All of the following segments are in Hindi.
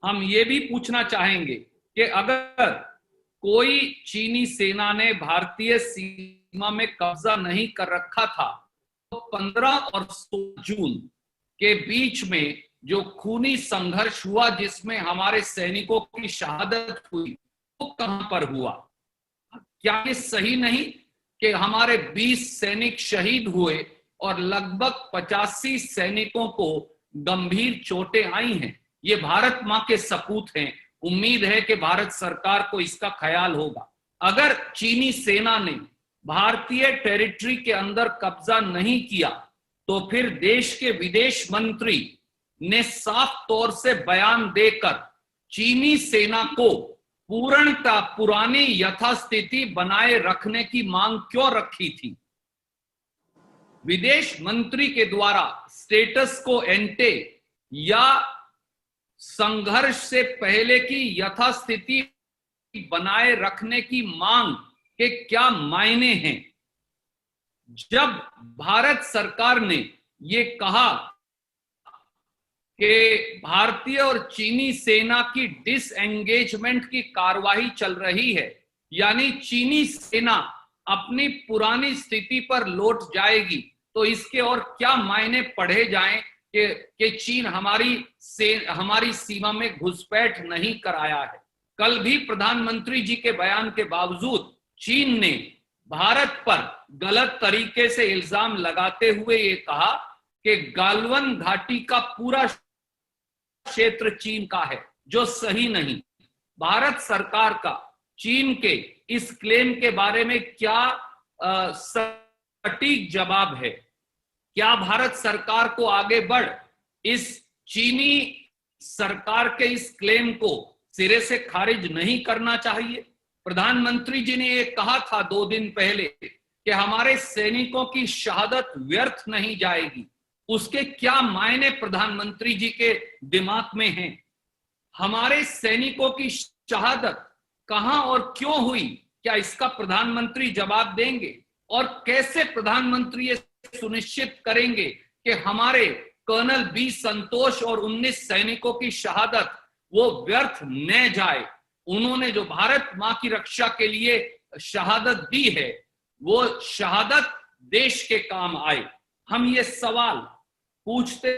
हम ये भी पूछना चाहेंगे कि अगर कोई चीनी सेना ने भारतीय सीमा में कब्जा नहीं कर रखा था तो 15 और 16 जून के बीच में जो खूनी संघर्ष हुआ जिसमें हमारे सैनिकों की शहादत हुई वो कहां पर हुआ? क्या ये सही नहीं कि हमारे 20 सैनिक शहीद हुए और लगभग 85 सैनिकों को गंभीर चोटें आई हैं? ये भारत मां के सपूत हैं। उम्मीद है कि भारत सरकार को इसका ख्याल होगा। अगर चीनी सेना ने भारतीय टेरिटरी के अंदर कब्जा नहीं किया तो फिर देश के विदेश मंत्री ने साफ तौर से बयान देकर चीनी सेना को पूर्णतः पुरानी यथास्थिति बनाए रखने की मांग क्यों रखी थी? विदेश मंत्री के द्वारा स्टेटस को एंटे या संघर्ष से पहले की यथास्थिति बनाए रखने की मांग के क्या मायने हैं? जब भारत सरकार ने ये कहा कि भारतीय और चीनी सेना की डिसएंगेजमेंट की कार्रवाई चल रही है, यानी चीनी सेना अपनी पुरानी स्थिति पर लौट जाएगी, तो इसके और क्या मायने पढ़े जाएं कि चीन हमारी सीमा में घुसपैठ नहीं कराया है। कल भी प्रधानमंत्री जी के बयान के बावजूद चीन ने भारत पर गलत तरीके से इल्जाम लगाते हुए ये कहा कि गालवन घाटी का पूरा क्षेत्र चीन का है, जो सही नहीं। भारत सरकार का चीन के इस क्लेम के बारे में क्या सटीक जवाब है? क्या भारत सरकार को आगे बढ़ इस चीनी सरकार के इस क्लेम को सिरे से खारिज नहीं करना चाहिए? प्रधानमंत्री जी ने ये कहा था 2 दिन पहले कि हमारे सैनिकों की शहादत व्यर्थ नहीं जाएगी। उसके क्या मायने प्रधानमंत्री जी के दिमाग में हैं? हमारे सैनिकों की शहादत कहां और क्यों हुई, क्या इसका प्रधानमंत्री जवाब देंगे? और कैसे प्रधानमंत्री ये सुनिश्चित करेंगे कि हमारे कर्नल बी संतोष और 19 सैनिकों की शहादत वो व्यर्थ न जाए? उन्होंने जो भारत मां की रक्षा के लिए शहादत दी है वो शहादत देश के काम आए। हम ये सवाल पूछते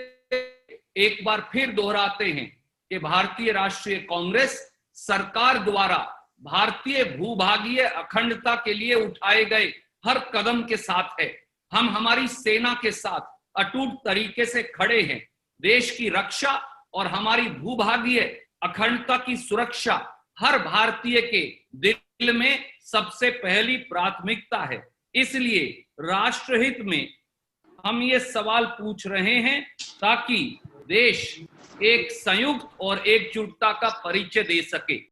एक बार फिर दोहराते हैं कि भारतीय राष्ट्रीय कांग्रेस सरकार द्वारा भारतीय भूभागीय अखंडता के लिए उठाए गए हर कदम के साथ है। हम हमारी सेना के साथ अटूट तरीके से खड़े हैं। देश की रक्षा और हमारी भूभागीय अखंडता की सुरक्षा हर भारतीय के दिल में सबसे पहली प्राथमिकता है। इसलिए राष्ट्रहित में हम ये सवाल पूछ रहे हैं ताकि देश एक संयुक्त और एकजुटता का परिचय दे सके।